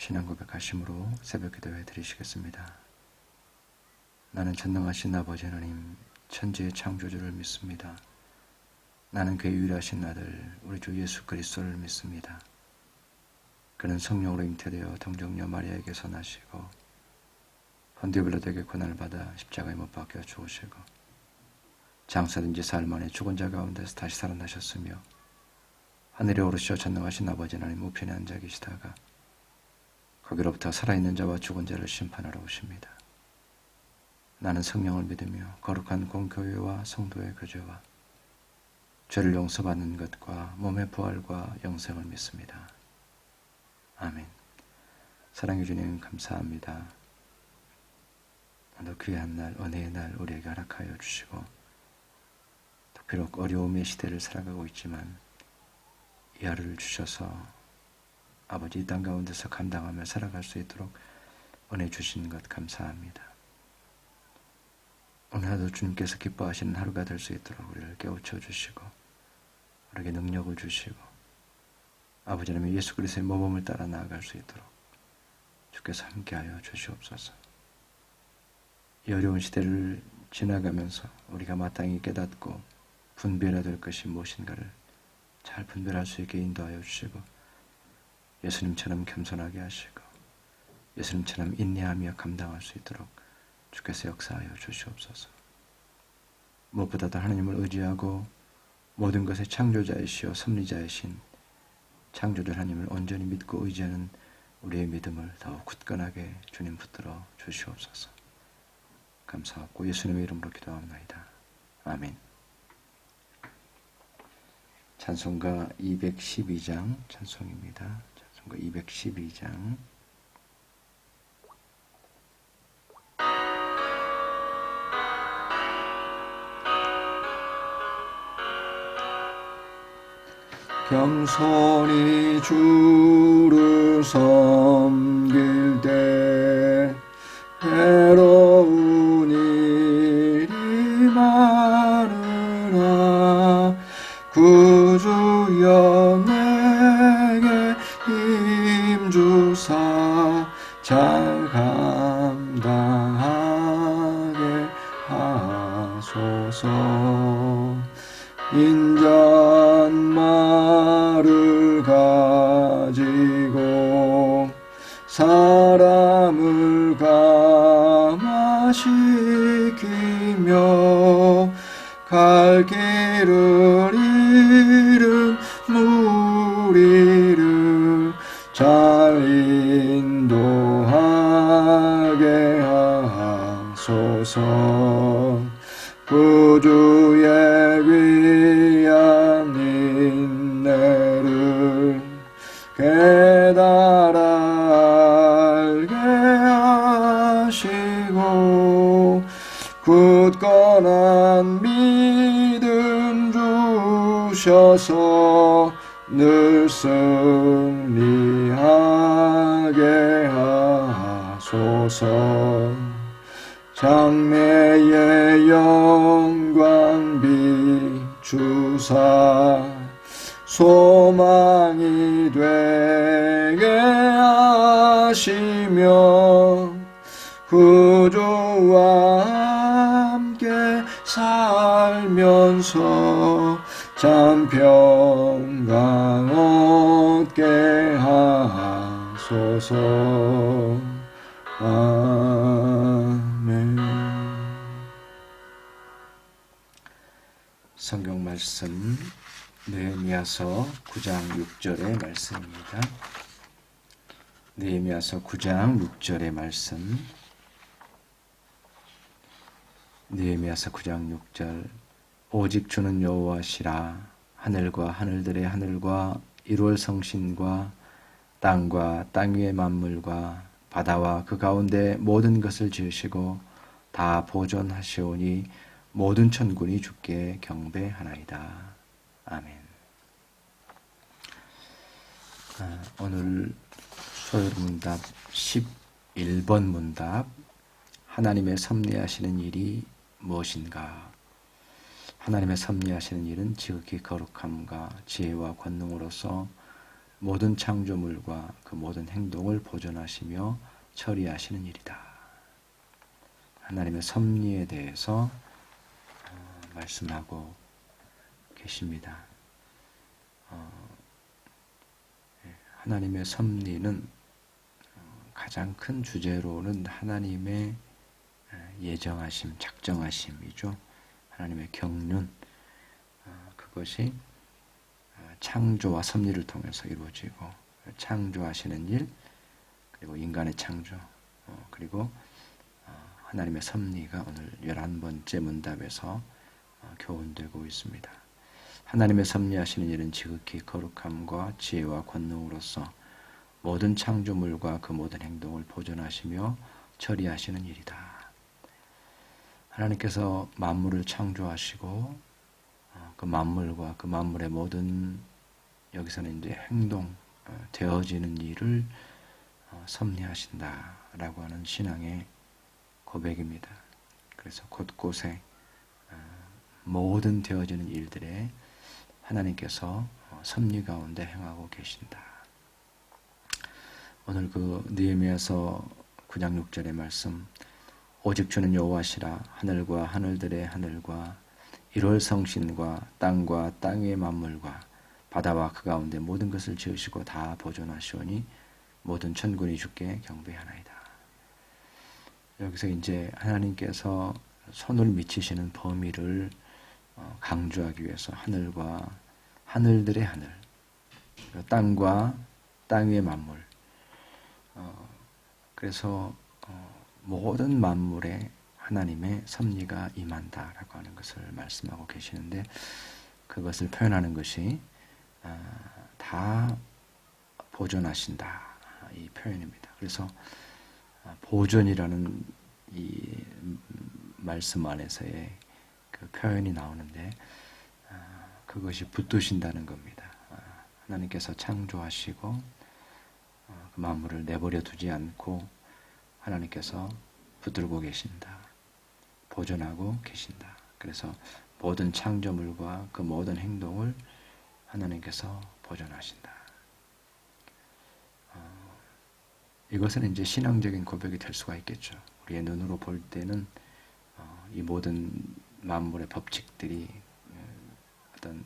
신앙 고백하심으로 새벽 기도해 드리시겠습니다. 나는 전능하신 아버지 하나님, 천지의 창조주를 믿습니다. 나는 그의 유일하신 아들 우리 주 예수 그리스도를 믿습니다. 그는 성령으로 잉태되어 동정녀 마리아에게서 나시고 본디오 빌라도에게 고난을 받아 십자가에 못 박혀 죽으시고 장사된 지 사흘 만에 죽은 자 가운데서 다시 살아나셨으며 하늘에 오르시어 전능하신 아버지 하나님 우편에 앉아 계시다가 거기로부터 살아있는 자와 죽은 자를 심판하러 오십니다. 나는 성령을 믿으며 거룩한 공교회와 성도의 교제와 죄를 용서받는 것과 몸의 부활과 영생을 믿습니다. 아멘. 사랑해 주님 감사합니다. 오늘 귀한 날, 은혜의 날 우리에게 허락하여 주시고 또 비록 어려움의 시대를 살아가고 있지만 이 하루를 주셔서 아버지 이 땅 가운데서 감당하며 살아갈 수 있도록 은혜 주신 것 감사합니다. 오늘 하루 주님께서 기뻐하시는 하루가 될 수 있도록 우리를 깨우쳐 주시고 우리에게 능력을 주시고 아버지 하나님 예수 그리스도의 모범을 따라 나아갈 수 있도록 주께서 함께하여 주시옵소서. 이 어려운 시대를 지나가면서 우리가 마땅히 깨닫고 분별해야 될 것이 무엇인가를 잘 분별할 수 있게 인도하여 주시고 예수님처럼 겸손하게 하시고 예수님처럼 인내하며 감당할 수 있도록 주께서 역사하여 주시옵소서. 무엇보다도 하나님을 의지하고 모든 것의 창조자이시오 섭리자이신 창조주 하나님을 온전히 믿고 의지하는 우리의 믿음을 더욱 굳건하게 주님 붙들어 주시옵소서. 감사하고 예수님의 이름으로 기도합니다. 아멘. 찬송가 212장 찬송입니다. 찬송가 212장 겸손히 주를 섬길 때 해로운 일이 많으나 구주여 내게 힘주사 잘 감당하게 하소서. 인자말을 가지고 사람을 감화시키며 갈 길을 잃은 무리를 잘 인도하게 하소서. 구주의 귀한 인내를 깨달아 알게 하시고 굳건한 믿음 주셔서 늘 승리하게 하소서. 장래의 영광 비추사 소망이 되게 하시며 구주와 함께 살면서 참 평강 얻게 하소서. 아멘. 성경 말씀 느헤미야서 9장 6절의 말씀입니다. 느헤미야서 9장 6절의 말씀. 느헤미야서 9장 6절. 오직 주는 여호와시라. 하늘과 하늘들의 하늘과 이루어 성신과 땅과 땅 위의 만물과 바다와 그 가운데 모든 것을 지으시고 다 보존하시오니 모든 천군이 주께 경배하나이다. 아멘. 오늘 소요 문답 11번 문답. 하나님의 섭리하시는 일이 무엇인가? 하나님의 섭리하시는 일은 지극히 거룩함과 지혜와 권능으로서 모든 창조물과 그 모든 행동을 보존하시며 처리하시는 일이다. 하나님의 섭리에 대해서 말씀하고 계십니다. 하나님의 섭리는 가장 큰 주제로는 하나님의 예정하심, 작정하심이죠. 하나님의 경륜, 그것이 창조와 섭리를 통해서 이루어지고, 창조하시는 일, 그리고 인간의 창조, 그리고 하나님의 섭리가 오늘 11번째 문답에서 교훈되고 있습니다. 하나님의 섭리하시는 일은 지극히 거룩함과 지혜와 권능으로서 모든 창조물과 그 모든 행동을 보존하시며 처리하시는 일이다. 하나님께서 만물을 창조하시고 그 만물과 그 만물의 모든 여기서는 이제 행동, 되어지는 일을 섭리하신다라고 하는 신앙의 고백입니다. 그래서 곳곳에 모든 되어지는 일들에 하나님께서 섭리 가운데 행하고 계신다. 오늘 그 느헤미야서 9장 6절의 말씀, 오직 주는 여호와시라. 하늘과 하늘들의 하늘과 1월 성신과 땅과 땅 위의 만물과 바다와 그 가운데 모든 것을 지으시고 다 보존하시오니 모든 천군이 주께 경배하나이다. 여기서 이제 하나님께서 손을 미치시는 범위를 강조하기 위해서 하늘과 하늘들의 하늘, 땅과 땅 위의 만물, 그래서 모든 만물에 하나님의 섭리가 임한다라고 하는 것을 말씀하고 계시는데, 그것을 표현하는 것이 다 보존하신다, 이 표현입니다. 그래서 보존이라는 이 말씀 안에서의 그 표현이 나오는데, 그것이 붙드신다는 겁니다. 하나님께서 창조하시고 그 만물을 내버려 두지 않고 하나님께서 붙들고 계신다, 보존하고 계신다. 그래서 모든 창조물과 그 모든 행동을 하나님께서 보존하신다. 이것은 이제 신앙적인 고백이 될 수가 있겠죠. 우리의 눈으로 볼 때는 이 모든 만물의 법칙들이 어떤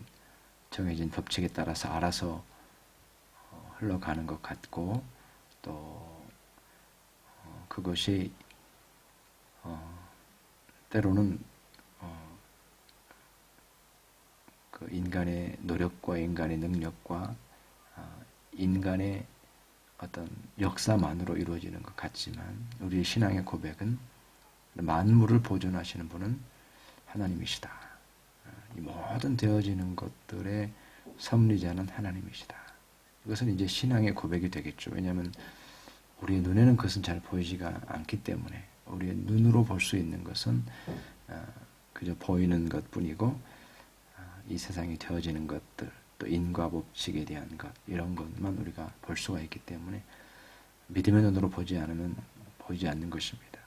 정해진 법칙에 따라서 알아서 흘러가는 것 같고, 또 그것이 때로는 그 인간의 노력과 인간의 능력과 인간의 어떤 역사만으로 이루어지는 것 같지만, 우리의 신앙의 고백은 만물을 보존하시는 분은 하나님이시다. 이 모든 되어지는 것들의 섭리자는 하나님이시다. 이것은 이제 신앙의 고백이 되겠죠. 왜냐하면 우리의 눈에는 그것은 잘 보이지가 않기 때문에, 우리의 눈으로 볼 수 있는 것은 그저 보이는 것뿐이고, 이 세상에 되어지는 것들, 또 인과법칙에 대한 것, 이런 것만 우리가 볼 수가 있기 때문에 믿음의 눈으로 보지 않으면 보이지 않는 것입니다.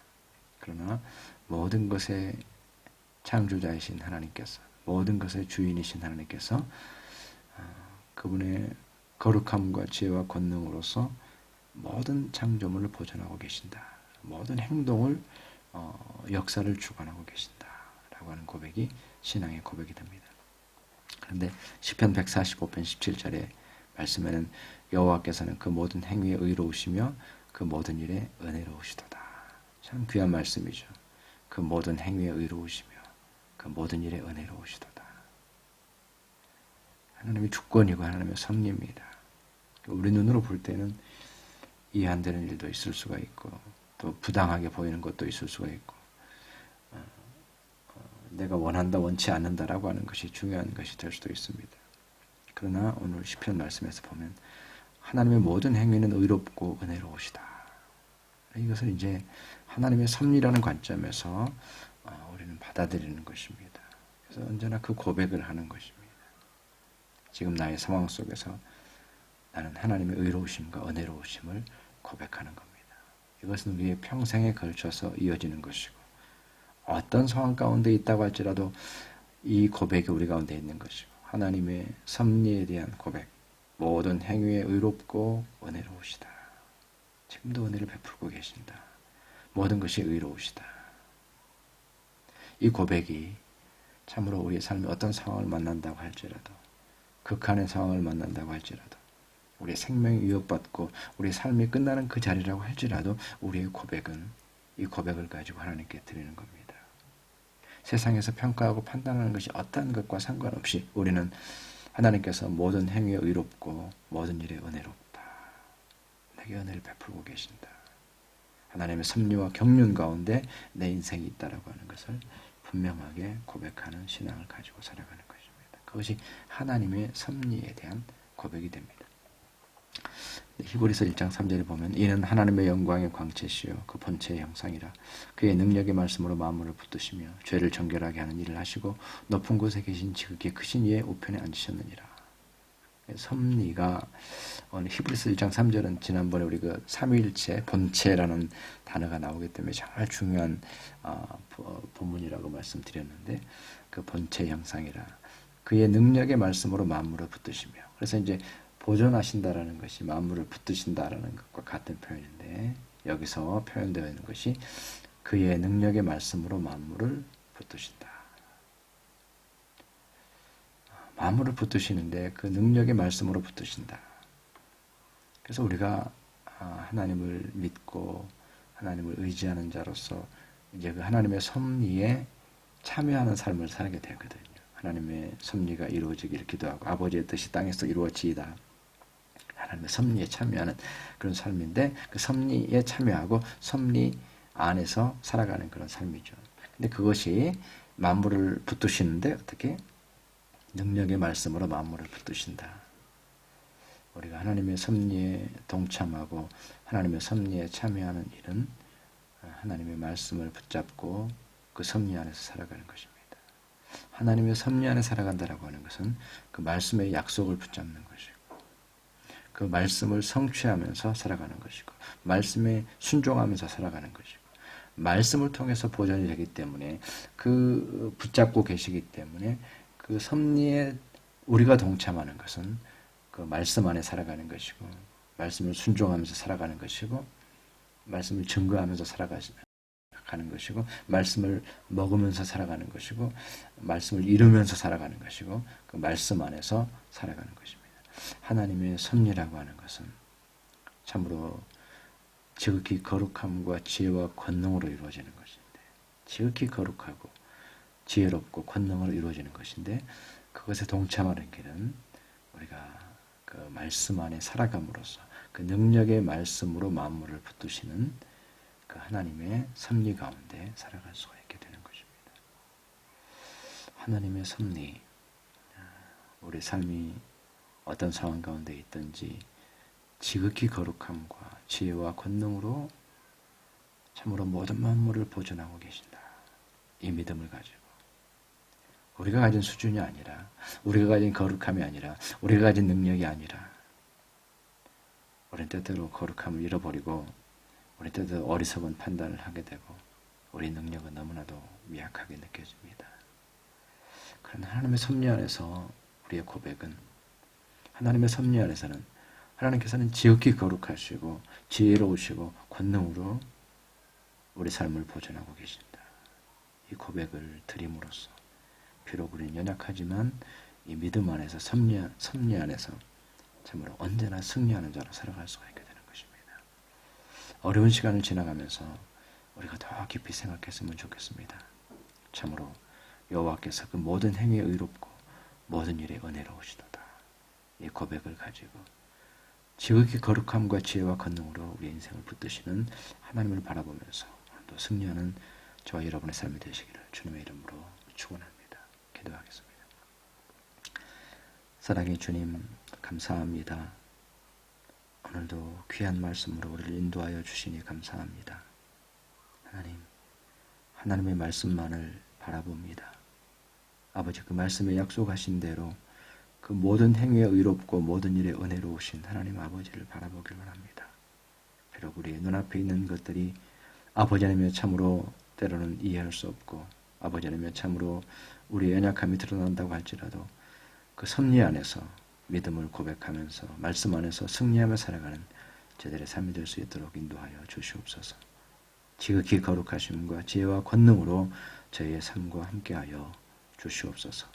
그러나 모든 것의 창조자이신 하나님께서, 모든 것의 주인이신 하나님께서 그분의 거룩함과 지혜와 권능으로서 모든 창조물을 보존하고 계신다. 모든 행동을 역사를 주관하고 계신다 라고 하는 고백이 신앙의 고백이 됩니다. 그런데 시편 145편 17절의 말씀에는 여호와께서는 그 모든 행위에 의로우시며 그 모든 일에 은혜로우시도다. 참 귀한 말씀이죠. 그 모든 행위에 의로우시며 그 모든 일에 은혜로우시도다. 하나님의 주권이고 하나님의 섭리입니다. 우리 눈으로 볼 때는 이해 안 되는 일도 있을 수가 있고, 또 부당하게 보이는 것도 있을 수가 있고, 내가 원한다 원치 않는다라고 하는 것이 중요한 것이 될 수도 있습니다. 그러나 오늘 시편 말씀에서 보면 하나님의 모든 행위는 의롭고 은혜로우시다. 이것을 이제 하나님의 섭리라는 관점에서 우리는 받아들이는 것입니다. 그래서 언제나 그 고백을 하는 것입니다. 지금 나의 상황 속에서 나는 하나님의 의로우심과 은혜로우심을 고백하는 겁니다. 이것은 우리의 평생에 걸쳐서 이어지는 것이고, 어떤 상황 가운데 있다고 할지라도 이 고백이 우리 가운데 있는 것이고, 하나님의 섭리에 대한 고백, 모든 행위에 의롭고 은혜로우시다. 지금도 은혜를 베풀고 계신다. 모든 것이 의로우시다. 이 고백이 참으로 우리의 삶에 어떤 상황을 만난다고 할지라도, 극한의 상황을 만난다고 할지라도, 우리의 생명이 위협받고 우리의 삶이 끝나는 그 자리라고 할지라도 우리의 고백은 이 고백을 가지고 하나님께 드리는 겁니다. 세상에서 평가하고 판단하는 것이 어떠한 것과 상관없이 우리는 하나님께서 모든 행위에 의롭고 모든 일에 은혜롭다. 내게 은혜를 베풀고 계신다. 하나님의 섭리와 경륜 가운데 내 인생이 있다라고 하는 것을 분명하게 고백하는 신앙을 가지고 살아가는 것입니다. 그것이 하나님의 섭리에 대한 고백이 됩니다. 히브리서 1장 3절에 보면 이는 하나님의 영광의 광채시요 그 본체의 형상이라 그의 능력의 말씀으로 만물을 붙드시며 죄를 정결하게 하는 일을 하시고 높은 곳에 계신 지극히 크신 이의 우편에 앉으셨느니라. 섭리가 히브리서 1장 3절은 지난번에 우리 그 삼위일체 본체라는 단어가 나오기 때문에 정말 중요한 본문이라고 말씀드렸는데 그 본체 형상이라 그의 능력의 말씀으로 만물을 붙드시며 그래서 이제 보존하신다라는 것이 만물을 붙드신다라는 것과 같은 표현인데 여기서 표현되어 있는 것이 그의 능력의 말씀으로 만물을 붙드신다. 만물을 붙드시는데 그 능력의 말씀으로 붙드신다. 그래서 우리가 하나님을 믿고 하나님을 의지하는 자로서 이제 그 하나님의 섭리에 참여하는 삶을 살게 되거든요. 하나님의 섭리가 이루어지기를 기도하고 아버지의 뜻이 땅에서 이루어지이다. 하나님의 섭리에 참여하는 그런 삶인데 그 섭리에 참여하고 섭리 안에서 살아가는 그런 삶이죠. 근데 그것이 만물을 붙드시는데 어떻게? 능력의 말씀으로 만물을 붙드신다. 우리가 하나님의 섭리에 동참하고 하나님의 섭리에 참여하는 일은 하나님의 말씀을 붙잡고 그 섭리 안에서 살아가는 것입니다. 하나님의 섭리 안에 살아간다라고 하는 것은 그 말씀의 약속을 붙잡는 것이고 그 말씀을 성취하면서 살아가는 것이고 말씀에 순종하면서 살아가는 것이고 말씀을 통해서 보존이 되기 때문에 그 붙잡고 계시기 때문에 그 섭리에 우리가 동참하는 것은 그 말씀 안에 살아가는 것이고 말씀을 순종하면서 살아가는 것이고 말씀을 증거하면서 살아가는 것이고 말씀을 먹으면서 살아가는 것이고 말씀을 이루면서 살아가는 것이고 그 말씀 안에서 살아가는 것입니다. 하나님의 섭리라고 하는 것은 참으로 지극히 거룩함과 지혜와 권능으로 이루어지는 것인데 지극히 거룩하고 지혜롭고 권능으로 이루어지는 것인데 그것에 동참하는 길은 우리가 그 말씀 안에 살아감으로써 그 능력의 말씀으로 만물을 붙드시는 그 하나님의 섭리 가운데 살아갈 수가 있게 되는 것입니다. 하나님의 섭리, 우리 삶이 어떤 상황 가운데 있든지 지극히 거룩함과 지혜와 권능으로 참으로 모든 만물을 보존하고 계신다. 이 믿음을 가지고 우리가 가진 수준이 아니라 우리가 가진 거룩함이 아니라 우리가 가진 능력이 아니라 우리는 때때로 거룩함을 잃어버리고 우리 때때로 어리석은 판단을 하게 되고 우리 능력은 너무나도 미약하게 느껴집니다. 그러나 하나님의 섭리 안에서 우리의 고백은 하나님의 섭리 안에서는 하나님께서는 지극히 거룩하시고 지혜로우시고 권능으로 우리 삶을 보존하고 계신다. 이 고백을 드림으로써 비록 우리는 연약하지만 이 믿음 안에서 섭리 안에서 참으로 언제나 승리하는 자로 살아갈 수가 있게 되는 것입니다. 어려운 시간을 지나가면서 우리가 더 깊이 생각했으면 좋겠습니다. 참으로 여호와께서 그 모든 행위에 의롭고 모든 일에 은혜로우시도다. 이 고백을 가지고 지극히 거룩함과 지혜와 권능으로 우리 인생을 붙드시는 하나님을 바라보면서 또 승리하는 저와 여러분의 삶이 되시기를 주님의 이름으로 축원합니다. 기도하겠습니다. 사랑의 주님 감사합니다. 오늘도 귀한 말씀으로 우리를 인도하여 주시니 감사합니다. 하나님의 말씀만을 바라봅니다. 아버지 그 말씀에 약속하신 대로 그 모든 행위에 의롭고 모든 일에 은혜로우신 하나님 아버지를 바라보길 원합니다. 비록 우리의 눈앞에 있는 것들이 아버지 하나님의 참으로 때로는 이해할 수 없고 아버지 하나님의 참으로 우리의 연약함이 드러난다고 할지라도 그 섭리 안에서 믿음을 고백하면서 말씀 안에서 승리하며 살아가는 저들의 삶이 될 수 있도록 인도하여 주시옵소서. 지극히 거룩하심과 지혜와 권능으로 저희의 삶과 함께하여 주시옵소서.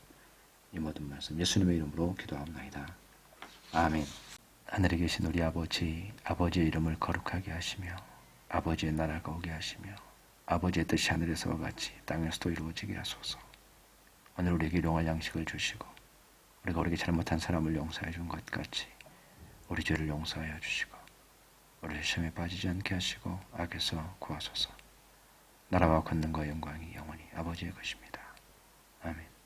이 모든 말씀 예수님의 이름으로 기도하옵나이다. 아멘. 하늘에 계신 우리 아버지, 아버지의 이름을 거룩하게 하시며 아버지의 나라가 오게 하시며 아버지의 뜻이 하늘에서와 같이 땅에서도 이루어지게 하소서. 오늘 우리에게 일용할 양식을 주시고 우리가 우리에게 잘못한 사람을 용서해 준 것 같이 우리 죄를 용서하여 주시고 우리를 시험에 빠지지 않게 하시고 악에서 구하소서. 나라와 권능과 영광이 영원히 아버지의 것입니다. 아멘.